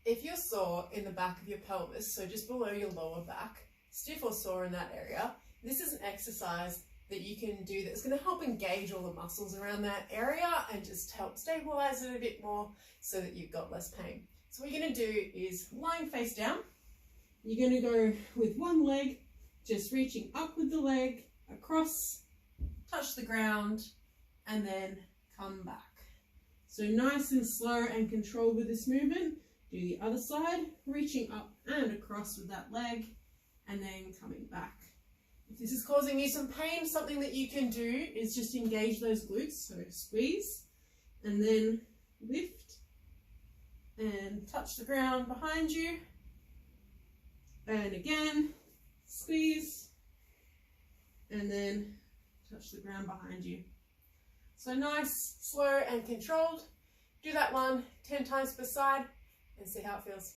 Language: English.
If you're sore in the back of your pelvis, so just below your lower back, stiff or sore in that area, this is an exercise that you can do that's going to help engage all the muscles around that area and just help stabilize it a bit more so that you've got less pain. So what you're going to do is lying face down. You're going to go with one leg, just reaching up with the leg, across, touch the ground, and then come back. So nice and slow and controlled with this movement. Do the other side, reaching up and across with that leg, and then coming back. If this is causing you some pain, something that you can do is just engage those glutes. So squeeze, and then lift, and touch the ground behind you. And again, squeeze, and then touch the ground behind you. So nice, slow and controlled. Do that one 10 times per side and see how it feels.